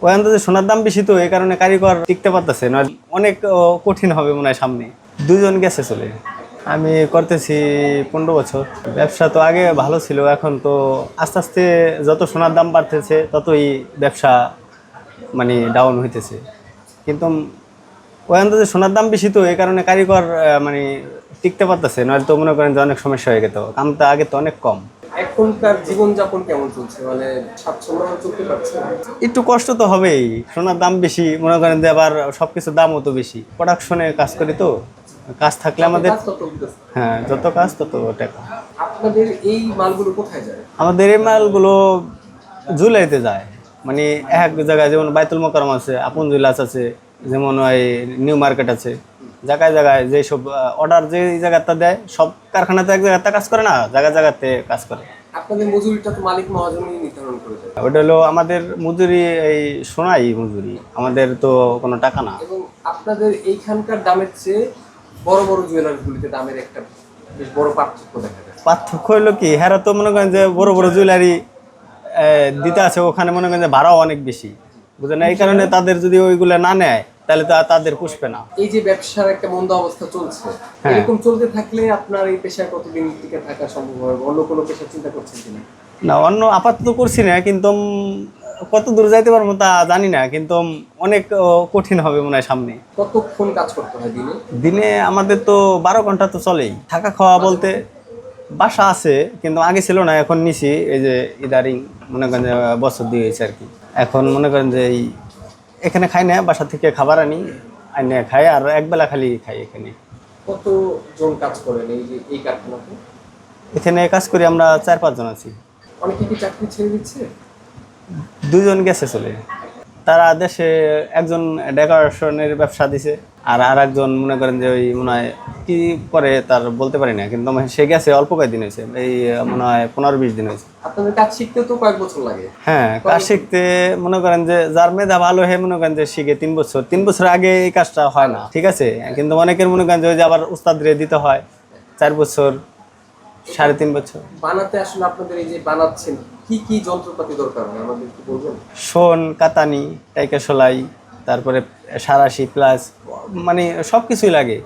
ওই আন্দাজে সোনার দাম বেশি তো এই কারণে কারিগর টিকতে পারতেছে না, অনেক কঠিন হবে মনে হয় সামনে। দুজন গেছে চলে। আমি করতেছি 15 বছর। ব্যবসা তো আগে ভালো ছিল, এখন তো আস্তে আস্তে যত সোনার দাম বাড়তেছে ততই ব্যবসা মানে ডাউন হইতেছে। কিন্তু ওই আন্দাজে সোনার দাম বেশি তো এই কারণে কারিগর মানে টিকতে পারতেছে, নয়তো মনে করেন যে অনেক সমস্যা হয়ে গেত, কামটা আগে তো অনেক কম। এখনকার জীবনযাপন কেমন চলছে, মানে স্বাচ্ছন্দ্য চলতে পারছে? একটু কষ্ট তো হবেই, সোনার দাম বেশি, মনে করেন যে আবার সবকিছুর দামও তো বেশি। প্রোডাকশনে কাজ করি তো, কাজ থাকলে আমাদের, হ্যাঁ যত কাজ তত টাকা। আপনাদের এই মালগুলো কোথায় যায়? আমাদের এই মালগুলো জুলাইতে যায়, মানে এক জায়গায়, যেমন বাইতুল মোকাররম আছে, আপন জুলাস আছে, যেমন ওই নিউ মার্কেট আছে, জায়গায় জায়গায় যেসব অর্ডার যে জায়গাটা দেয়, সব কারখানাতে এক জায়গাতে কাজ করে না, জায়গা জায়গাতে কাজ করে। আপনাদের মজুরিটা তো মালিক মহাজনই নির্ধারণ করে দেয়। ওটা হলো আমাদের মজুরি, এই সোনাই মজুরি, আমাদের তো কোনো টাকা না। এবং আপনাদের এইখানকার দামের চেয়ে বড় বড় জুয়েলারিগুলিতে দামের একটা বেশ বড় পার্থক্য দেখা যায়। পার্থক্য হলো কি, হেরা তো মনে করেন যে বড় বড় জুয়েলারি দিতে আছে, ওখানে মনে করেন যে ভাড়াও অনেক বেশি, বুঝলেন, এই কারণে তাদের যদি ওইগুলো না নেয় তাহলে তো আর তাদের পুষবে না। এই যে ব্যবসার একটা মন্দ অবস্থা চলছে, হ্যাঁ। এরকম চলতে থাকলে আপনার এই পেশায় কতদিন টিকে থাকা সম্ভব হবে? অন্য কোনো পেশা চিন্তা করছেন কিনা? না, অন্য আপাতত করছি না, কিন্তু কত দূর যাইতে পারবো তা জানি না, কিন্তু অনেক কঠিন হবে মনে হয় সামনে। কতক্ষণ কাজ করতে হয় দিনে? দিনে আমাদের তো 12 ঘন্টা তো চলেই। থাকা খাওয়া বলতে বাসা আছে, কিন্তু আগে ছিল না, এখন নিছি, এই যে ইদারিং মনে করেন যে বছর দিয়ে হয়েছে আর কি। এখন মনে করেন যে এই এখানে খাই না, বাসা থেকে খাবার আনি, আনিয়ে খাই, আর একবেলা খালি খাই এখানে। কতজন কাজ করেন এই যে এই কারখানাতে? এখানে কাজ করি আমরা 4-5 জন আছি। অনেকে কি চাকরি ছেড়ে দিচ্ছে? দুজন গেছে চলে। তারা দেশে, একজন ডেকোরেশনের ব্যবসা দিছে, আর একজন মনে করেন যে ওই মনে হয় কি করে তার বলতে পারি না, কিন্তু সে গেছে অল্প কয়েকদিন হয়েছে, এই মনে হয় 15-20 দিন হয়েছে। আপনাদের কাজ শিখতে তো কয়েক বছর লাগে। হ্যাঁ, কাজ শিখতে মনে করেন যে যার মেধা ভালো, হে মনে করেন যে শিখে 3 বছর। 3 বছর আগে এই কাজটা হয় না, ঠিক আছে, কিন্তু অনেকের মনে করেন যে ওই যে আবার উস্তাদরে দিতে হয় 4 বছর, 3.5 বছর। বানাতে আসলে আপনাদের এই যে বানাচ্ছেন, কি কি যন্ত্রপাতি দরকার হয় আমাদের একটু বলবেন? শোন, কাতানি, টাইকা সেলাই, তারপরে সারাশি প্লাস, মানে সব কিছুই লাগে।